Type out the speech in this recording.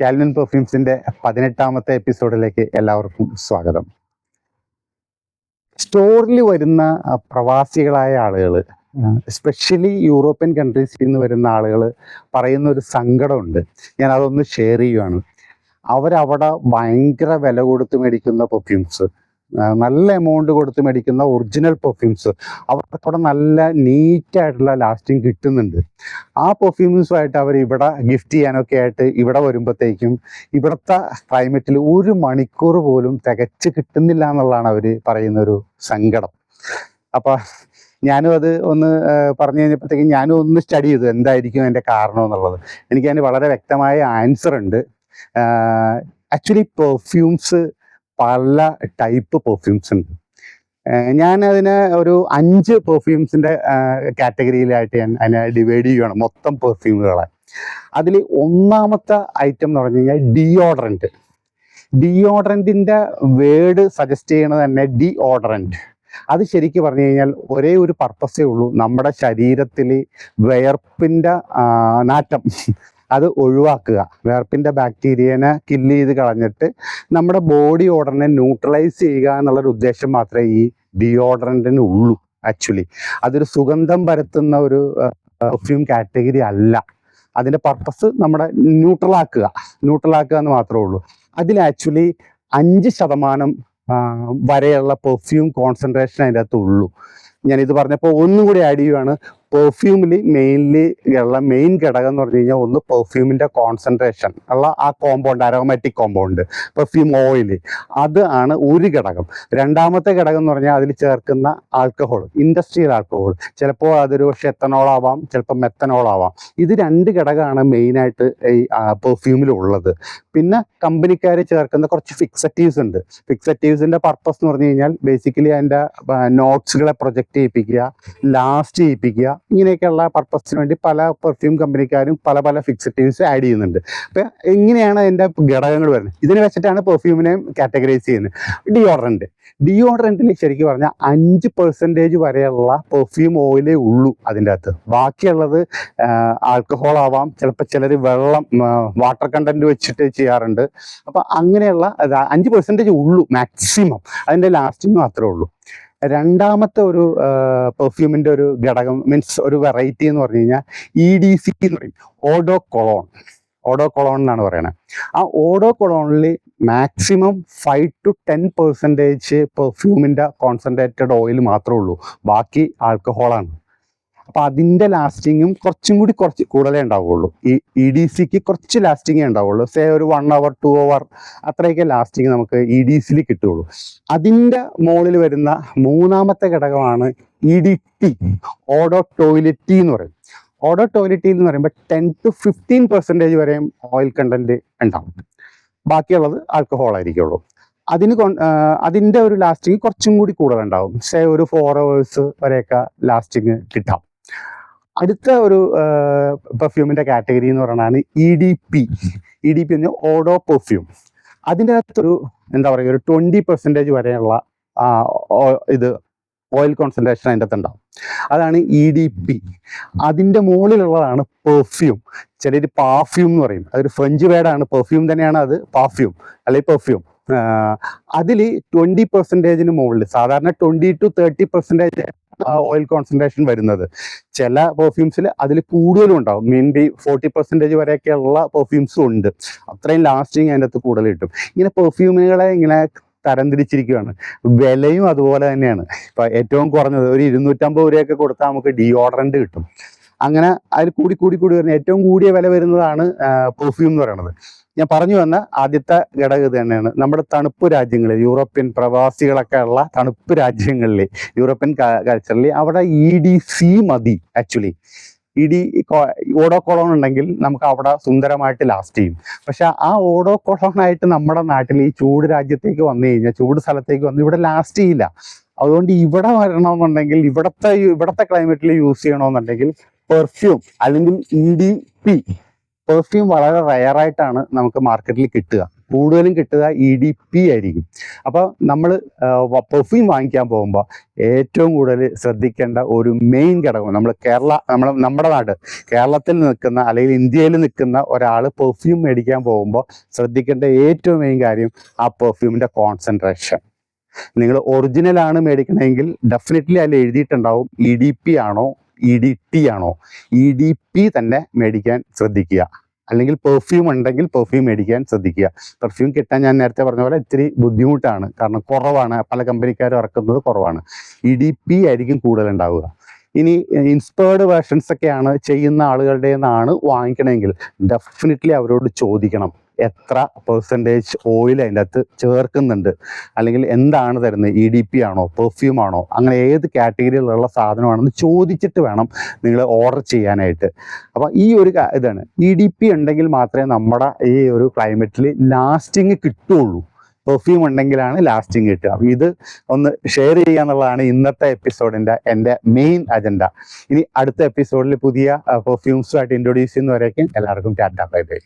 Calvin പെർഫ്യൂംസിന്റെ 18ാമത്തെ എപ്പിസോഡിലേക്ക് എല്ലാവർക്കും സ്വാഗതം. സ്റ്റോറിൽ വരുന്ന പ്രവാസികളായ ആളുകൾ, എസ്പെഷ്യലി യൂറോപ്യൻ കൺട്രീസിൽ നിന്ന് വരുന്ന ആളുകൾ പറയുന്ന ഒരു സങ്കടമുണ്ട്. ഞാൻ അതൊന്ന് ഷെയർ ചെയ്യുവാണ്. അവരവിടെ ഭയങ്കര വില കൊടുത്ത് മേടിക്കുന്ന പെർഫ്യൂംസ്, നല്ല എമൗണ്ട് കൊടുത്ത് മേടിക്കുന്ന ഒറിജിനൽ പെർഫ്യൂംസ് അവർക്കവിടെ നല്ല നീറ്റായിട്ടുള്ള ലാസ്റ്റിങ് കിട്ടുന്നുണ്ട്. ആ പെർഫ്യൂംസുമായിട്ട് അവർ ഇവിടെ ഗിഫ്റ്റ് ചെയ്യാനൊക്കെ ആയിട്ട് ഇവിടെ വരുമ്പോഴത്തേക്കും ഇവിടുത്തെ ക്ലൈമറ്റിൽ 1 മണിക്കൂർ പോലും തികച്ച് കിട്ടുന്നില്ല എന്നുള്ളതാണ് അവർ പറയുന്നൊരു സങ്കടം. അപ്പം ഞാനും അത് ഒന്ന് പറഞ്ഞു കഴിഞ്ഞപ്പോഴത്തേക്കും ഞാനും ഒന്ന് സ്റ്റഡി ചെയ്തു എന്തായിരിക്കും അതിൻ്റെ കാരണം എന്നുള്ളത്. എനിക്കതിന് വളരെ വ്യക്തമായ ആൻസർ ഉണ്ട്. ആക്ച്വലി പെർഫ്യൂംസ് പല ടൈപ്പ് പെർഫ്യൂംസ് ഉണ്ട്. ഞാൻ അതിനെ ഒരു 5 പെർഫ്യൂംസിൻ്റെ കാറ്റഗറിയിലായിട്ട് ഞാൻ അതിനെ ഡിവൈഡ് ചെയ്യുകയാണ്, മൊത്തം പെർഫ്യൂമുകളെ. അതിൽ ഒന്നാമത്തെ ഐറ്റം എന്ന് പറഞ്ഞു കഴിഞ്ഞാൽ ഡിയോഡറൻറ്റ്. ഡിയോഡറൻറ്റിൻ്റെ വേർഡ് സജസ്റ്റ് ചെയ്യണത് തന്നെ ഡിയോഡറൻറ്റ്. അത് ശരിക്കും പറഞ്ഞു കഴിഞ്ഞാൽ ഒരേ ഒരു പർപ്പസേ ഉള്ളൂ, നമ്മുടെ ശരീരത്തിൽ വിയർപ്പിൻ്റെ നാറ്റം അത് ഒഴിവാക്കുക, വിയർപ്പിൻ്റെ ബാക്ടീരിയനെ കില്ല് ചെയ്ത് കളഞ്ഞിട്ട് നമ്മുടെ ബോഡി ഓർഡറിനെ ന്യൂട്രലൈസ് ചെയ്യുക എന്നുള്ളൊരു ഉദ്ദേശം മാത്രമേ ഈ ഡിയോഡറൻറ്റിന് ഉള്ളൂ. ആക്ച്വലി അതൊരു സുഗന്ധം പരത്തുന്ന ഒരു പെർഫ്യൂം കാറ്റഗറി അല്ല. അതിൻ്റെ പർപ്പസ് നമ്മുടെ ന്യൂട്രലാക്കുക എന്ന് മാത്രമേ ഉള്ളൂ. അതിൽ ആക്ച്വലി 5% വരെയുള്ള പെർഫ്യൂം കോൺസെൻട്രേഷൻ അതിൻ്റെ അകത്തുള്ളൂ. ഞാനിത് പറഞ്ഞപ്പോൾ ഒന്നും കൂടി ആഡ് ചെയ്യുകയാണ്. പെർഫ്യൂമിൽ മെയിൻലി ഉള്ള മെയിൻ ഘടകം എന്ന് പറഞ്ഞു കഴിഞ്ഞാൽ ഒന്ന് പെർഫ്യൂമിൻ്റെ കോൺസെൻട്രേഷൻ ഉള്ള ആ compound, aromatic compound, perfume oil, അത് ആണ് ഒരു ഘടകം. രണ്ടാമത്തെ ഘടകം എന്ന് പറഞ്ഞാൽ അതിൽ ചേർക്കുന്ന ആൽക്കഹോൾ, ഇൻഡസ്ട്രിയൽ ആൽക്കഹോൾ, ചിലപ്പോൾ അതൊരു പക്ഷേ എത്തനോൾ ആവാം, ചിലപ്പോൾ മെത്തനോൾ ആവാം. ഇത് 2 ഘടകമാണ് മെയിനായിട്ട് ഈ പെർഫ്യൂമിലുള്ളത്. പിന്നെ കമ്പനിക്കാർ ചേർക്കുന്ന കുറച്ച് ഫിക്സറ്റീവ്സ് ഉണ്ട്. ഫിക്സറ്റീവ്സിൻ്റെ പർപ്പസ് എന്ന് പറഞ്ഞു കഴിഞ്ഞാൽ ബേസിക്കലി അതിൻ്റെ നോട്ട്സുകളെ പ്രൊജക്റ്റ് ചെയ്യിപ്പിക്കുക, ലാസ്റ്റ് ചെയ്യിപ്പിക്കുക, ഇങ്ങനെയൊക്കെയുള്ള പർപ്പസിന് വേണ്ടി പല പെർഫ്യൂം കമ്പനിക്കാരും പല പല ഫിക്സറ്റീവ്സ് ആഡ് ചെയ്യുന്നുണ്ട്. അപ്പം എങ്ങനെയാണ് അതിൻ്റെ ഘടകങ്ങൾ വരുന്നത്? ഇതിനെ വെച്ചിട്ടാണ് പെർഫ്യൂമിനെയും കാറ്റഗറൈസ് ചെയ്യുന്നത്. ഡിയോഡറൻറ്റിൽ ശരിക്കും പറഞ്ഞാൽ 5% വരെയുള്ള പെർഫ്യൂം ഓയിലേ ഉള്ളൂ അതിൻ്റെ അകത്ത്. ബാക്കിയുള്ളത് ആൽക്കഹോൾ ആവാം, ചിലപ്പോൾ ചിലർ വെള്ളം, വാട്ടർ കണ്ടൻറ്റ് വെച്ചിട്ട് ചെയ്യാറുണ്ട്. അപ്പം അങ്ങനെയുള്ള 5% ഉള്ളൂ മാക്സിമം, അതിൻ്റെ ലാസ്റ്റിങ് മാത്രമേ ഉള്ളൂ. രണ്ടാമത്തെ ഒരു പെർഫ്യൂമിൻ്റെ ഒരു ഘടകം മീൻസ് ഒരു വെറൈറ്റി എന്ന് പറഞ്ഞു കഴിഞ്ഞാൽ EDC എന്ന് പറയും, ഓഡോ കൊളോൺ എന്നാണ് പറയണത്. ആ ഓഡോ കൊളോണിൽ മാക്സിമം 5 to 10% പെർഫ്യൂമിൻ്റെ കോൺസെൻട്രേറ്റഡ് ഓയിൽ മാത്രമേ ഉള്ളൂ, ബാക്കി ആൽക്കഹോളാണ്. അപ്പം അതിൻ്റെ ലാസ്റ്റിങ്ങും കുറച്ച് കൂടുതലേ ഉണ്ടാവുള്ളൂ. ഈ EDCക്ക് കുറച്ച് ലാസ്റ്റിങ്ങേ ഉണ്ടാവുള്ളൂ. സേ ഒരു 1 hour 2 hour അത്രയൊക്കെ ലാസ്റ്റിങ് നമുക്ക് EDCയിൽ കിട്ടുള്ളൂ. അതിൻ്റെ മുകളിൽ വരുന്ന മൂന്നാമത്തെ ഘടകമാണ് EDT, ഓഡോ ടോയ്ലറ്റി എന്ന് പറയും. ഓഡോ ടോയ്ലറ്റി എന്ന് പറയുമ്പോൾ 10 to 15% വരെയും ഓയിൽ കണ്ടന്റ് ഉണ്ടാവും, ബാക്കിയുള്ളത് ആൽക്കഹോൾ ആയിരിക്കുള്ളൂ. അതിൻ്റെ ഒരു ലാസ്റ്റിങ് കുറച്ചും കൂടി കൂടുതലുണ്ടാവും. സേ ഒരു 4 hours വരെയൊക്കെ ലാസ്റ്റിങ് കിട്ടാം. അടുത്ത ഒരു പെർഫ്യൂമിൻ്റെ കാറ്റഗറി എന്ന് പറയുന്നതാണ് EDP എന്ന് ഓഡോ പെർഫ്യൂം. അതിൻ്റെ അകത്തൊരു എന്താ പറയുക, ഒരു 20% വരെയുള്ള ഇത് ഓയിൽ കോൺസെൻട്രേഷൻ അതിൻ്റെ അകത്ത് ഉണ്ടാവും. അതാണ് EDP. അതിൻ്റെ മുകളിലുള്ളതാണ് പെർഫ്യൂം. ചിലർ പാഫ്യൂം എന്ന് പറയും, അതൊരു ഫ്രഞ്ച് വേർഡാണ്. പെർഫ്യൂം തന്നെയാണ് അത്, പാഫ്യൂം അല്ലെങ്കിൽ പെർഫ്യൂം. അതിൽ 20% മുകളിൽ, സാധാരണ 20 to 30% ഓയിൽ കോൺസെൻട്രേഷൻ വരുന്നത്. ചില പെർഫ്യൂംസിൽ അതിൽ കൂടുതലും ഉണ്ടാവും, മീൻലി 40% വരെയൊക്കെയുള്ള പെർഫ്യൂംസും ഉണ്ട്. അത്രയും ലാസ്റ്റിങ് അതിൻ്റെ അകത്ത് കൂടുതൽ കിട്ടും. ഇങ്ങനെ പെർഫ്യൂമുകളെ ഇങ്ങനെ തരംതിരിച്ചിരിക്കുകയാണ്. വിലയും അതുപോലെ തന്നെയാണ്. ഇപ്പം ഏറ്റവും കുറഞ്ഞത് ഒരു 250 രൂപയൊക്കെ കൊടുത്താൽ നമുക്ക് ഡിയോഡറൻറ്റ് കിട്ടും. അങ്ങനെ അതിൽ കൂടി വരുന്ന ഏറ്റവും കൂടിയ വില വരുന്നതാണ് പെർഫ്യൂം എന്ന് പറയുന്നത്. ഞാൻ പറഞ്ഞു വന്ന ആദ്യത്തെ ഘടകം ഇത് തന്നെയാണ്. നമ്മുടെ തണുപ്പ് രാജ്യങ്ങളിൽ, യൂറോപ്യൻ പ്രവാസികളൊക്കെ ഉള്ള തണുപ്പ് രാജ്യങ്ങളിൽ, യൂറോപ്യൻ കൾച്ചറിൽ അവിടെ EDC മതി. ആക്ച്വലി ഓഡോ കൊളോൺ ഉണ്ടെങ്കിൽ നമുക്ക് അവിടെ സുന്ദരമായിട്ട് ലാസ്റ്റ് ചെയ്യും. പക്ഷെ ആ ഓഡോ കൊളോണായിട്ട് നമ്മുടെ നാട്ടിൽ ഈ ചൂട് രാജ്യത്തേക്ക് വന്നു കഴിഞ്ഞാൽ, ചൂട് സ്ഥലത്തേക്ക് വന്ന് ഇവിടെ ലാസ്റ്റ് ചെയ്യില്ല. അതുകൊണ്ട് ഇവിടെ വരണമെന്നുണ്ടെങ്കിൽ, ഇവിടുത്തെ ക്ലൈമറ്റിൽ യൂസ് ചെയ്യണമെന്നുണ്ടെങ്കിൽ പെർഫ്യൂം അല്ലെങ്കിൽ EDP പെർഫ്യൂം വളരെ റയറായിട്ടാണ് നമുക്ക് മാർക്കറ്റിൽ കിട്ടുക. കൂടുതലും കിട്ടുക EDP ആയിരിക്കും. അപ്പോൾ നമ്മൾ പെർഫ്യൂം വാങ്ങിക്കാൻ പോകുമ്പോൾ ഏറ്റവും കൂടുതൽ ശ്രദ്ധിക്കേണ്ട ഒരു മെയിൻ ഘടകം, നമ്മുടെ നാട് കേരളത്തിൽ നിൽക്കുന്ന അല്ലെങ്കിൽ ഇന്ത്യയിൽ നിൽക്കുന്ന ഒരാൾ പെർഫ്യൂം മേടിക്കാൻ പോകുമ്പോൾ ശ്രദ്ധിക്കേണ്ട ഏറ്റവും മെയിൻ കാര്യം ആ പെർഫ്യൂമിൻ്റെ കോൺസെൻട്രേഷൻ. നിങ്ങൾ ഒറിജിനലാണ് മേടിക്കണമെങ്കിൽ ഡെഫിനറ്റ്ലി അതിൽ എഴുതിയിട്ടുണ്ടാവും EDP ആണോ EDT ആണോ. EDP തന്നെ മേടിക്കാൻ ശ്രദ്ധിക്കുക. അല്ലെങ്കിൽ പെർഫ്യൂം ഉണ്ടെങ്കിൽ പെർഫ്യൂം മേടിക്കാൻ ശ്രദ്ധിക്കുക. പെർഫ്യൂം കിട്ടാൻ ഞാൻ നേരത്തെ പറഞ്ഞ പോലെ ഇത്തിരി ബുദ്ധിമുട്ടാണ്, കാരണം കുറവാണ്, പല കമ്പനിക്കാരും ഇറക്കുന്നത് കുറവാണ്. EDP ആയിരിക്കും കൂടുതൽ ഉണ്ടാവുക. ഇനി ഇൻസ്പയർഡ് വേർഷൻസ് ഒക്കെയാണ് ചെയ്യുന്ന ആളുകളുടെ നിന്നാണ് വാങ്ങിക്കണമെങ്കിൽ ഡെഫിനറ്റ്ലി അവരോട് ചോദിക്കണം എത്ര പെർസെൻറ്റേജ് ഓയിൽ അതിൻ്റെ അകത്ത് ചേർക്കുന്നുണ്ട്, അല്ലെങ്കിൽ എന്താണ് തരുന്നത്, EDP ആണോ പെർഫ്യൂം ആണോ, അങ്ങനെ ഏത് കാറ്റഗറിയിലുള്ള സാധനമാണെന്ന് ചോദിച്ചിട്ട് വേണം നിങ്ങൾ ഓർഡർ ചെയ്യാനായിട്ട്. അപ്പോൾ ഈ ഒരു ഇതാണ്, EDP ഉണ്ടെങ്കിൽ മാത്രമേ നമ്മുടെ ഈ ഒരു ക്ലൈമറ്റിൽ ലാസ്റ്റിങ് കിട്ടുള്ളൂ. പെർഫ്യൂം ഉണ്ടെങ്കിലാണ് ലാസ്റ്റിങ് കിട്ടുക. അപ്പോൾ ഇത് ഒന്ന് ഷെയർ ചെയ്യുക എന്നുള്ളതാണ് ഇന്നത്തെ എപ്പിസോഡിൻ്റെ എൻ്റെ മെയിൻ അജണ്ട. ഇനി അടുത്ത എപ്പിസോഡിൽ പുതിയ പെർഫ്യൂംസുമായിട്ട് ഇൻട്രൊഡ്യൂസ് ചെയ്യുന്നവരേക്കും എല്ലാവർക്കും ടാറ്റ ബൈ ബൈ.